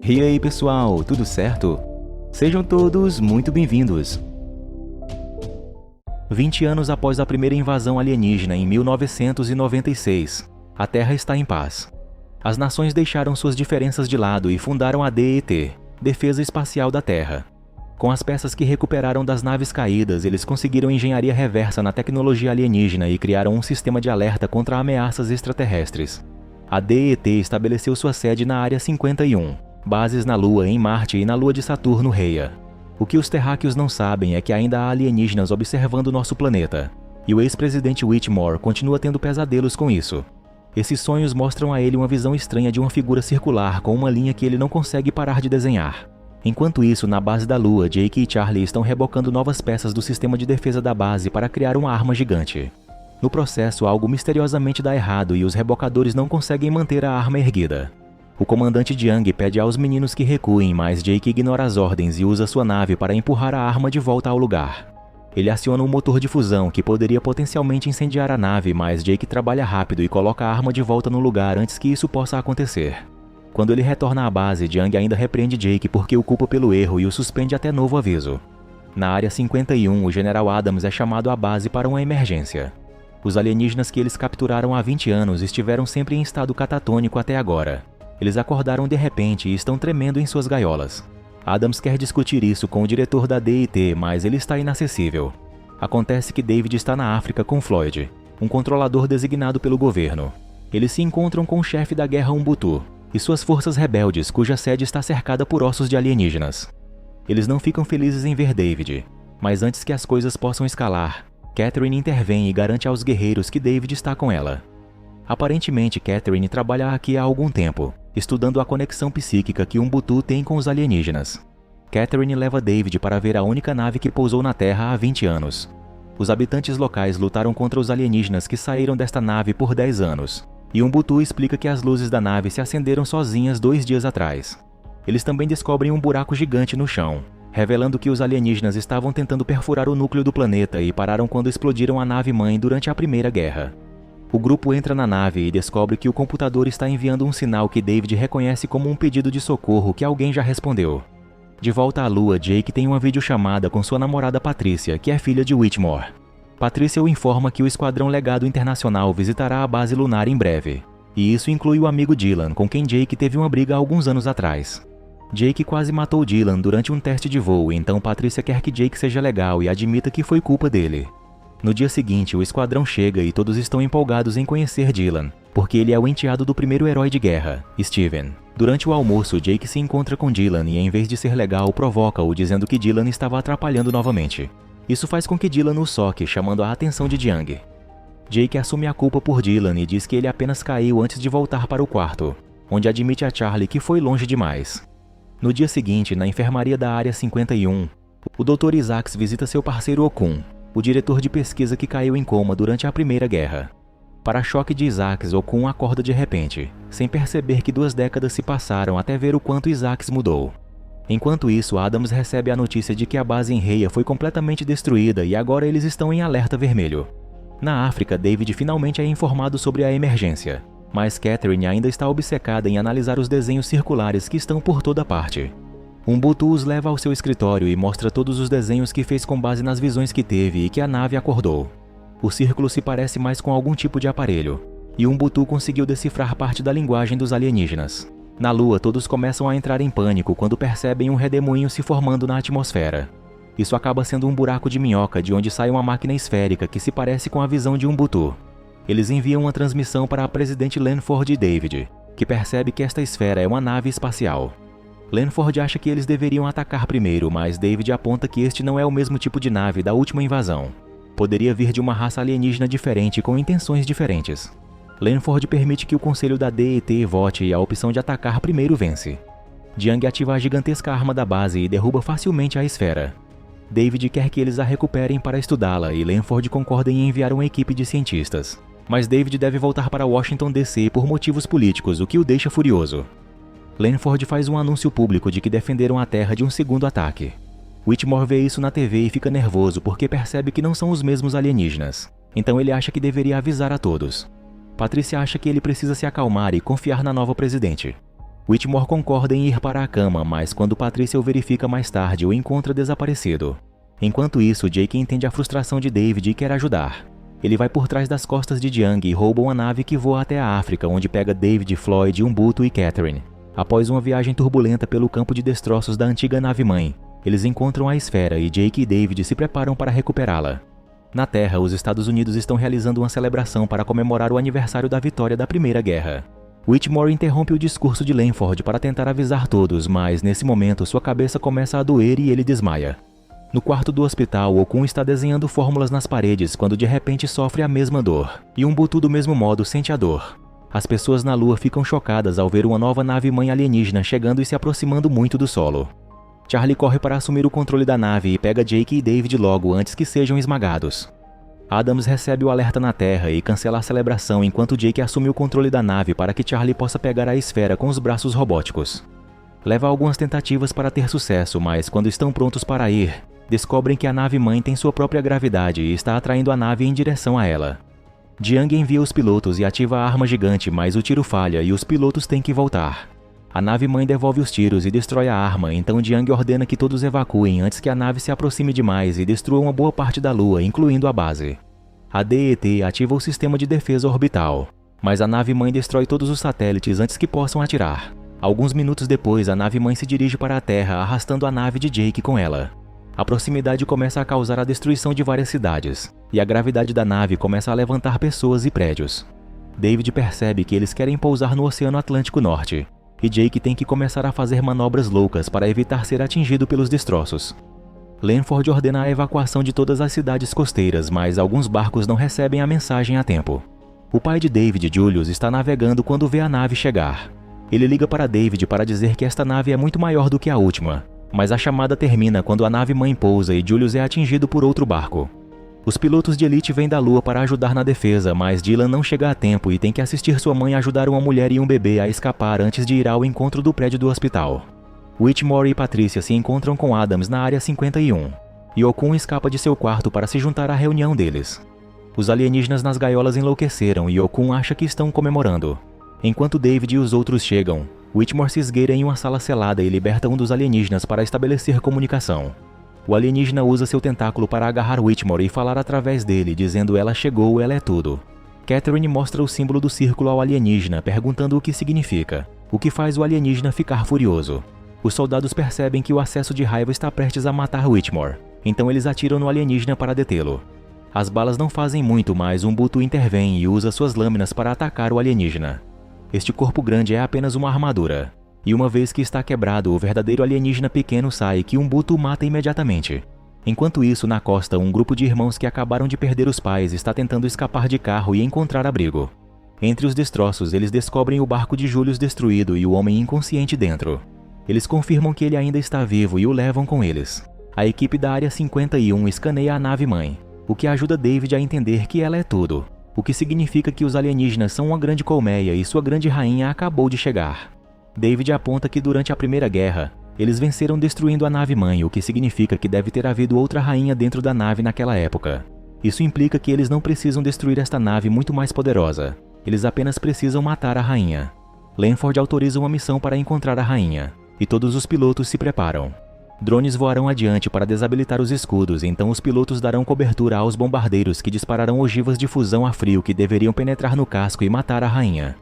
E aí pessoal, tudo certo? Sejam todos muito bem-vindos. 20 anos após a primeira invasão alienígena em 1996, a Terra está em paz. As nações deixaram suas diferenças de lado e fundaram a DET, Defesa Espacial da Terra. Com as peças que recuperaram das naves caídas, eles conseguiram engenharia reversa na tecnologia alienígena e criaram um sistema de alerta contra ameaças extraterrestres. A DET estabeleceu sua sede na Área 51, bases na Lua, em Marte e na Lua de Saturno, Rhea. O que os terráqueos não sabem é que ainda há alienígenas observando nosso planeta, e o ex-presidente Whitmore continua tendo pesadelos com isso. Esses sonhos mostram a ele uma visão estranha de uma figura circular com uma linha que ele não consegue parar de desenhar. Enquanto isso, na base da Lua, Jake e Charlie estão rebocando novas peças do sistema de defesa da base para criar uma arma gigante. No processo, algo misteriosamente dá errado e os rebocadores não conseguem manter a arma erguida. O comandante Jiang pede aos meninos que recuem, mas Jake ignora as ordens e usa sua nave para empurrar a arma de volta ao lugar. Ele aciona um motor de fusão que poderia potencialmente incendiar a nave, mas Jake trabalha rápido e coloca a arma de volta no lugar antes que isso possa acontecer. Quando ele retorna à base, Jiang ainda repreende Jake porque o culpa pelo erro e o suspende até novo aviso. Na Área 51, o General Adams é chamado à base para uma emergência. Os alienígenas que eles capturaram há 20 anos estiveram sempre em estado catatônico até agora. Eles acordaram de repente e estão tremendo em suas gaiolas. Adams quer discutir isso com o diretor da DET, mas ele está inacessível. Acontece que David está na África com Floyd, um controlador designado pelo governo. Eles se encontram com o chefe da guerra Umbutu e suas forças rebeldes, cuja sede está cercada por ossos de alienígenas. Eles não ficam felizes em ver David, mas antes que as coisas possam escalar, Catherine intervém e garante aos guerreiros que David está com ela. Aparentemente, Catherine trabalha aqui há algum tempo, estudando a conexão psíquica que Umbutu tem com os alienígenas. Catherine leva David para ver a única nave que pousou na Terra há 20 anos. Os habitantes locais lutaram contra os alienígenas que saíram desta nave por 10 anos, e Umbutu explica que as luzes da nave se acenderam sozinhas 2 dias atrás. Eles também descobrem um buraco gigante no chão, revelando que os alienígenas estavam tentando perfurar o núcleo do planeta e pararam quando explodiram a nave-mãe durante a Primeira Guerra. O grupo entra na nave e descobre que o computador está enviando um sinal que David reconhece como um pedido de socorro que alguém já respondeu. De volta à Lua, Jake tem uma videochamada com sua namorada Patrícia, que é filha de Whitmore. Patrícia o informa que o Esquadrão Legado Internacional visitará a base lunar em breve, e isso inclui o amigo Dylan, com quem Jake teve uma briga há alguns anos atrás. Jake quase matou Dylan durante um teste de voo, então Patrícia quer que Jake seja legal e admita que foi culpa dele. No dia seguinte, o esquadrão chega e todos estão empolgados em conhecer Dylan, porque ele é o enteado do primeiro herói de guerra, Steven. Durante o almoço, Jake se encontra com Dylan e, em vez de ser legal, provoca-o dizendo que Dylan estava atrapalhando novamente. Isso faz com que Dylan o soque, chamando a atenção de Jiang. Jake assume a culpa por Dylan e diz que ele apenas caiu antes de voltar para o quarto, onde admite a Charlie que foi longe demais. No dia seguinte, na enfermaria da Área 51, o Dr. Isaacs visita seu parceiro Okun, o diretor de pesquisa que caiu em coma durante a Primeira Guerra. Para choque de Isaacs, Okun acorda de repente, sem perceber que 2 décadas se passaram até ver o quanto Isaacs mudou. Enquanto isso, Adams recebe a notícia de que a base em Rhea foi completamente destruída e agora eles estão em alerta vermelho. Na África, David finalmente é informado sobre a emergência, mas Catherine ainda está obcecada em analisar os desenhos circulares que estão por toda parte. Umbutu os leva ao seu escritório e mostra todos os desenhos que fez com base nas visões que teve e que a nave acordou. O círculo se parece mais com algum tipo de aparelho, e Umbutu conseguiu decifrar parte da linguagem dos alienígenas. Na Lua, todos começam a entrar em pânico quando percebem um redemoinho se formando na atmosfera. Isso acaba sendo um buraco de minhoca de onde sai uma máquina esférica que se parece com a visão de Umbutu. Eles enviam uma transmissão para a presidente Lanford e David, que percebe que esta esfera é uma nave espacial. Lanford acha que eles deveriam atacar primeiro, mas David aponta que este não é o mesmo tipo de nave da última invasão. Poderia vir de uma raça alienígena diferente com intenções diferentes. Lanford permite que o conselho da DET vote e a opção de atacar primeiro vence. Jiang ativa a gigantesca arma da base e derruba facilmente a esfera. David quer que eles a recuperem para estudá-la e Lanford concorda em enviar uma equipe de cientistas. Mas David deve voltar para Washington DC por motivos políticos, o que o deixa furioso. Lanford faz um anúncio público de que defenderam a Terra de um segundo ataque. Whitmore vê isso na TV e fica nervoso porque percebe que não são os mesmos alienígenas. Então ele acha que deveria avisar a todos. Patrícia acha que ele precisa se acalmar e confiar na nova presidente. Whitmore concorda em ir para a cama, mas quando Patrícia o verifica mais tarde, o encontra desaparecido. Enquanto isso, Jake entende a frustração de David e quer ajudar. Ele vai por trás das costas de Jiang e rouba uma nave que voa até a África, onde pega David, Floyd, Umbuto e Catherine. Após uma viagem turbulenta pelo campo de destroços da antiga nave-mãe, eles encontram a esfera e Jake e David se preparam para recuperá-la. Na Terra, os Estados Unidos estão realizando uma celebração para comemorar o aniversário da vitória da Primeira Guerra. Whitmore interrompe o discurso de Lanford para tentar avisar todos, mas nesse momento sua cabeça começa a doer e ele desmaia. No quarto do hospital, Okun está desenhando fórmulas nas paredes quando de repente sofre a mesma dor, e Umbutu do mesmo modo sente a dor. As pessoas na Lua ficam chocadas ao ver uma nova nave-mãe alienígena chegando e se aproximando muito do solo. Charlie corre para assumir o controle da nave e pega Jake e David logo antes que sejam esmagados. Adams recebe o alerta na Terra e cancela a celebração enquanto Jake assume o controle da nave para que Charlie possa pegar a esfera com os braços robóticos. Leva algumas tentativas para ter sucesso, mas quando estão prontos para ir, descobrem que a nave-mãe tem sua própria gravidade e está atraindo a nave em direção a ela. Jiang envia os pilotos e ativa a arma gigante, mas o tiro falha e os pilotos têm que voltar. A nave-mãe devolve os tiros e destrói a arma, então Jiang ordena que todos evacuem antes que a nave se aproxime demais e destrua uma boa parte da Lua, incluindo a base. A DET ativa o sistema de defesa orbital, mas a nave-mãe destrói todos os satélites antes que possam atirar. Alguns minutos depois, a nave-mãe se dirige para a Terra, arrastando a nave de Jake com ela. A proximidade começa a causar a destruição de várias cidades, e a gravidade da nave começa a levantar pessoas e prédios. David percebe que eles querem pousar no Oceano Atlântico Norte, e Jake tem que começar a fazer manobras loucas para evitar ser atingido pelos destroços. Lanford ordena a evacuação de todas as cidades costeiras, mas alguns barcos não recebem a mensagem a tempo. O pai de David, Julius, está navegando quando vê a nave chegar. Ele liga para David para dizer que esta nave é muito maior do que a última, mas a chamada termina quando a nave-mãe pousa e Julius é atingido por outro barco. Os pilotos de elite vêm da Lua para ajudar na defesa, mas Dylan não chega a tempo e tem que assistir sua mãe ajudar uma mulher e um bebê a escapar antes de ir ao encontro do prédio do hospital. Whitmore e Patrícia se encontram com Adams na Área 51, e Okun escapa de seu quarto para se juntar à reunião deles. Os alienígenas nas gaiolas enlouqueceram e Okun acha que estão comemorando. Enquanto David e os outros chegam, Whitmore se esgueira em uma sala selada e liberta um dos alienígenas para estabelecer comunicação. O alienígena usa seu tentáculo para agarrar Whitmore e falar através dele, dizendo ela chegou, ela é tudo. Catherine mostra o símbolo do círculo ao alienígena, perguntando o que significa, o que faz o alienígena ficar furioso. Os soldados percebem que o acesso de raiva está prestes a matar Whitmore, então eles atiram no alienígena para detê-lo. As balas não fazem muito, mas Umbutu intervém e usa suas lâminas para atacar o alienígena. Este corpo grande é apenas uma armadura, e uma vez que está quebrado, o verdadeiro alienígena pequeno sai que Umbutu mata imediatamente. Enquanto isso, na costa, um grupo de irmãos que acabaram de perder os pais está tentando escapar de carro e encontrar abrigo. Entre os destroços, eles descobrem o barco de Julius destruído e o homem inconsciente dentro. Eles confirmam que ele ainda está vivo e o levam com eles. A equipe da Área 51 escaneia a nave-mãe, o que ajuda David a entender que ela é tudo, o que significa que os alienígenas são uma grande colmeia e sua grande rainha acabou de chegar. David aponta que durante a Primeira Guerra, eles venceram destruindo a nave-mãe, o que significa que deve ter havido outra rainha dentro da nave naquela época. Isso implica que eles não precisam destruir esta nave muito mais poderosa, eles apenas precisam matar a rainha. Lanford autoriza uma missão para encontrar a rainha, e todos os pilotos se preparam. Drones voarão adiante para desabilitar os escudos, então os pilotos darão cobertura aos bombardeiros que dispararão ogivas de fusão a frio que deveriam penetrar no casco e matar a rainha.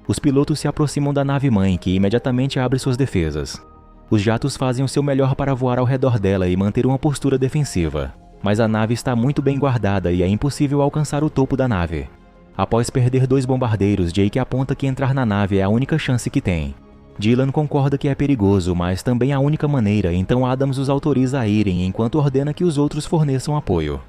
Os pilotos se aproximam da nave-mãe, que imediatamente abre suas defesas. Os jatos fazem o seu melhor para voar ao redor dela e manter uma postura defensiva, mas a nave está muito bem guardada e é impossível alcançar o topo da nave. Após perder 2 bombardeiros, Jake aponta que entrar na nave é a única chance que tem. Dylan concorda que é perigoso, mas também a única maneira, então Adams os autoriza a irem enquanto ordena que os outros forneçam apoio.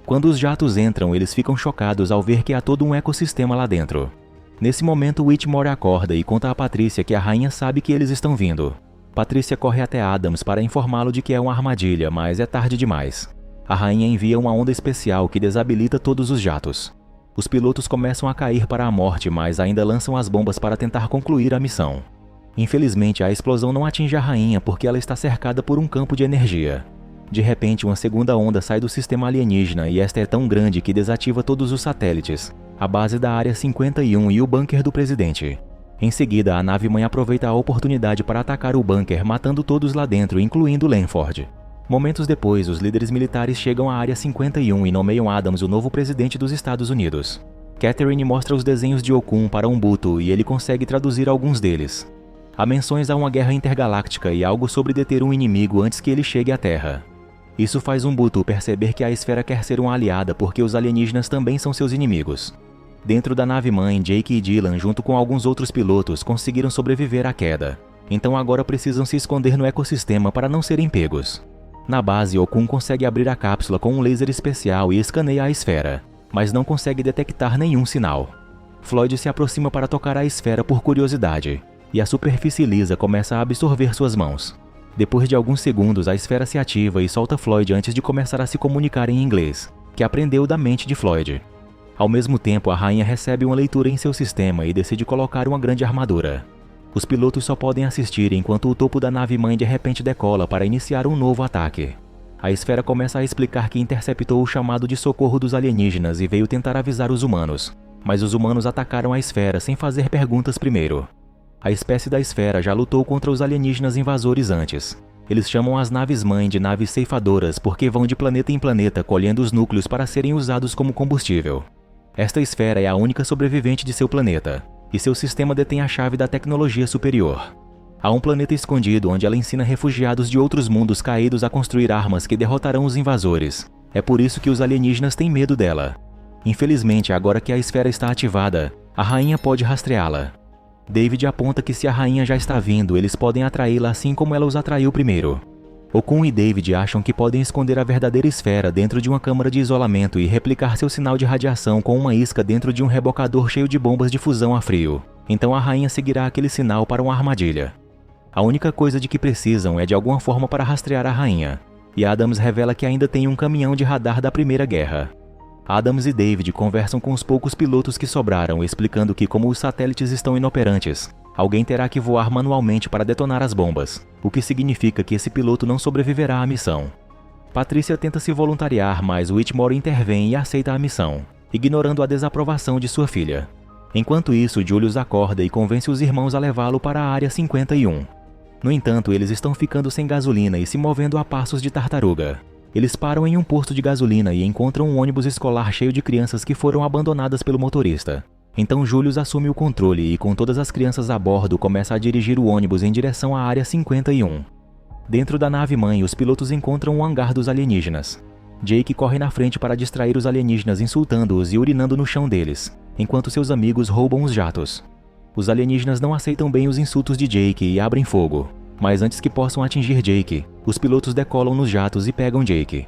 Quando os jatos entram, eles ficam chocados ao ver que há todo um ecossistema lá dentro. Nesse momento, Whitmore acorda e conta a Patrícia que a rainha sabe que eles estão vindo. Patrícia corre até Adams para informá-lo de que é uma armadilha, mas é tarde demais. A rainha envia uma onda especial que desabilita todos os jatos. Os pilotos começam a cair para a morte, mas ainda lançam as bombas para tentar concluir a missão. Infelizmente, a explosão não atinge a rainha porque ela está cercada por um campo de energia. De repente, uma segunda onda sai do sistema alienígena e esta é tão grande que desativa todos os satélites, a base da Área 51 e o bunker do presidente. Em seguida, a nave-mãe aproveita a oportunidade para atacar o bunker, matando todos lá dentro, incluindo Lanford. Momentos depois, os líderes militares chegam à Área 51 e nomeiam Adams o novo presidente dos Estados Unidos. Catherine mostra os desenhos de Okun para Umbuto e ele consegue traduzir alguns deles. Há menções a uma guerra intergaláctica e algo sobre deter um inimigo antes que ele chegue à Terra. Isso faz Umbuto perceber que a esfera quer ser uma aliada porque os alienígenas também são seus inimigos. Dentro da nave-mãe, Jake e Dylan, junto com alguns outros pilotos, conseguiram sobreviver à queda. Então agora precisam se esconder no ecossistema para não serem pegos. Na base, Okun consegue abrir a cápsula com um laser especial e escaneia a esfera, mas não consegue detectar nenhum sinal. Floyd se aproxima para tocar a esfera por curiosidade, e a superfície lisa começa a absorver suas mãos. Depois de alguns segundos, a esfera se ativa e solta Floyd antes de começar a se comunicar em inglês, que aprendeu da mente de Floyd. Ao mesmo tempo, a rainha recebe uma leitura em seu sistema e decide colocar uma grande armadura. Os pilotos só podem assistir enquanto o topo da nave-mãe de repente decola para iniciar um novo ataque. A esfera começa a explicar que interceptou o chamado de socorro dos alienígenas e veio tentar avisar os humanos, mas os humanos atacaram a esfera sem fazer perguntas primeiro. A espécie da esfera já lutou contra os alienígenas invasores antes. Eles chamam as naves-mãe de naves ceifadoras porque vão de planeta em planeta colhendo os núcleos para serem usados como combustível. Esta esfera é a única sobrevivente de seu planeta, e seu sistema detém a chave da tecnologia superior. Há um planeta escondido onde ela ensina refugiados de outros mundos caídos a construir armas que derrotarão os invasores. É por isso que os alienígenas têm medo dela. Infelizmente, agora que a esfera está ativada, a rainha pode rastreá-la. David aponta que se a rainha já está vindo, eles podem atraí-la assim como ela os atraiu primeiro. Okun e David acham que podem esconder a verdadeira esfera dentro de uma câmara de isolamento e replicar seu sinal de radiação com uma isca dentro de um rebocador cheio de bombas de fusão a frio. Então a rainha seguirá aquele sinal para uma armadilha. A única coisa de que precisam é de alguma forma para rastrear a rainha. E Adams revela que ainda tem um caminhão de radar da Primeira Guerra. Adams e David conversam com os poucos pilotos que sobraram, explicando que, como os satélites estão inoperantes, alguém terá que voar manualmente para detonar as bombas, o que significa que esse piloto não sobreviverá à missão. Patrícia tenta se voluntariar, mas Whitmore intervém e aceita a missão, ignorando a desaprovação de sua filha. Enquanto isso, Julius acorda e convence os irmãos a levá-lo para a Área 51. No entanto, eles estão ficando sem gasolina e se movendo a passos de tartaruga. Eles param em um posto de gasolina e encontram um ônibus escolar cheio de crianças que foram abandonadas pelo motorista. Então Julius assume o controle e, com todas as crianças a bordo, começa a dirigir o ônibus em direção à Área 51. Dentro da nave-mãe, os pilotos encontram o hangar dos alienígenas. Jake corre na frente para distrair os alienígenas, insultando-os e urinando no chão deles, enquanto seus amigos roubam os jatos. Os alienígenas não aceitam bem os insultos de Jake e abrem fogo, mas antes que possam atingir Jake, os pilotos decolam nos jatos e pegam Jake.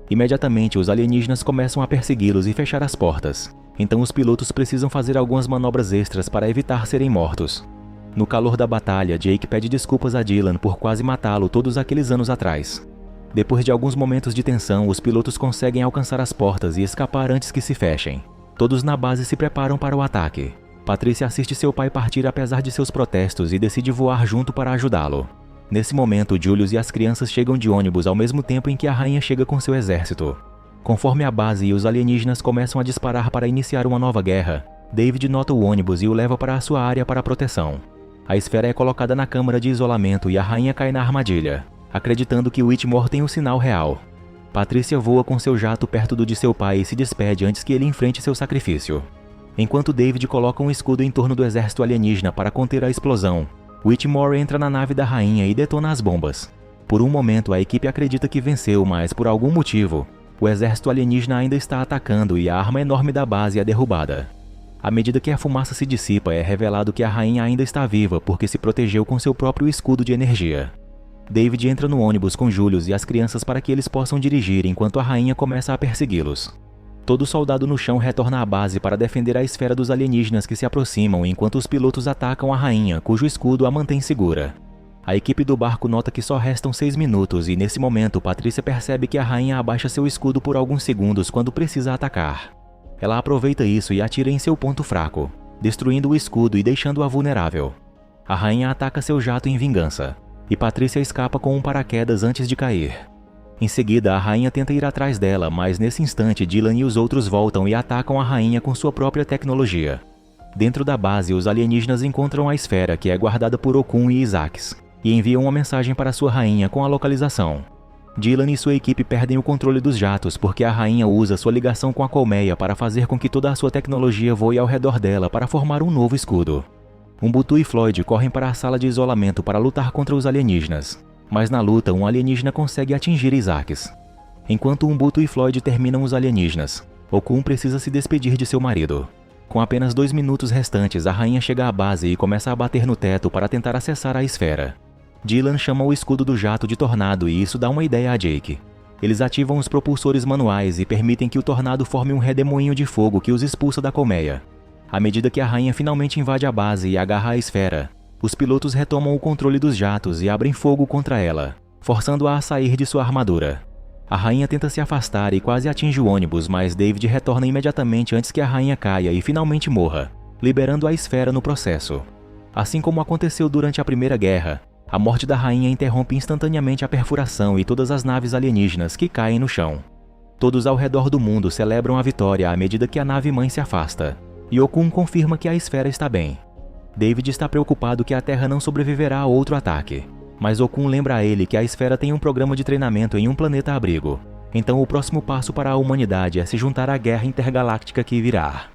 Imediatamente, os alienígenas começam a persegui-los e fechar as portas. Então os pilotos precisam fazer algumas manobras extras para evitar serem mortos. No calor da batalha, Jake pede desculpas a Dylan por quase matá-lo todos aqueles anos atrás. Depois de alguns momentos de tensão, os pilotos conseguem alcançar as portas e escapar antes que se fechem. Todos na base se preparam para o ataque. Patrícia assiste seu pai partir apesar de seus protestos e decide voar junto para ajudá-lo. Nesse momento, Julius e as crianças chegam de ônibus ao mesmo tempo em que a rainha chega com seu exército. Conforme a base e os alienígenas começam a disparar para iniciar uma nova guerra, David nota o ônibus e o leva para a sua área para proteção. A esfera é colocada na câmara de isolamento e a rainha cai na armadilha, acreditando que Whitmore tem o sinal real. Patrícia voa com seu jato perto do de seu pai e se despede antes que ele enfrente seu sacrifício. Enquanto David coloca um escudo em torno do exército alienígena para conter a explosão, Whitmore entra na nave da rainha e detona as bombas. Por um momento, a equipe acredita que venceu, mas por algum motivo, o exército alienígena ainda está atacando e a arma enorme da base é derrubada. À medida que a fumaça se dissipa, é revelado que a rainha ainda está viva porque se protegeu com seu próprio escudo de energia. David entra no ônibus com Julius e as crianças para que eles possam dirigir enquanto a rainha começa a persegui-los. Todo soldado no chão retorna à base para defender a esfera dos alienígenas que se aproximam enquanto os pilotos atacam a rainha, cujo escudo a mantém segura. A equipe do barco nota que só restam 6 minutos e, nesse momento, Patrícia percebe que a rainha abaixa seu escudo por alguns segundos quando precisa atacar. Ela aproveita isso e atira em seu ponto fraco, destruindo o escudo e deixando-a vulnerável. A rainha ataca seu jato em vingança, e Patrícia escapa com um paraquedas antes de cair. Em seguida, a rainha tenta ir atrás dela, mas nesse instante Dylan e os outros voltam e atacam a rainha com sua própria tecnologia. Dentro da base, os alienígenas encontram a esfera que é guardada por Okun e Isaacs, e enviam uma mensagem para sua rainha com a localização. Dylan e sua equipe perdem o controle dos jatos porque a rainha usa sua ligação com a colmeia para fazer com que toda a sua tecnologia voe ao redor dela para formar um novo escudo. Umbutu e Floyd correm para a sala de isolamento para lutar contra os alienígenas, mas na luta um alienígena consegue atingir Isaacs. Enquanto Umbutu e Floyd terminam os alienígenas, Okun precisa se despedir de seu marido. Com apenas 2 minutos restantes, a rainha chega à base e começa a bater no teto para tentar acessar a esfera. Dylan chama o escudo do jato de tornado e isso dá uma ideia a Jake. Eles ativam os propulsores manuais e permitem que o tornado forme um redemoinho de fogo que os expulsa da colmeia. À medida que a rainha finalmente invade a base e agarra a esfera, os pilotos retomam o controle dos jatos e abrem fogo contra ela, forçando-a a sair de sua armadura. A rainha tenta se afastar e quase atinge o ônibus, mas David retorna imediatamente antes que a rainha caia e finalmente morra, liberando a esfera no processo. Assim como aconteceu durante a Primeira Guerra, a morte da rainha interrompe instantaneamente a perfuração e todas as naves alienígenas que caem no chão. Todos ao redor do mundo celebram a vitória à medida que a nave-mãe se afasta, e Okun confirma que a esfera está bem. David está preocupado que a Terra não sobreviverá a outro ataque, mas Okun lembra a ele que a esfera tem um programa de treinamento em um planeta-abrigo. Então o próximo passo para a humanidade é se juntar à guerra intergaláctica que virá.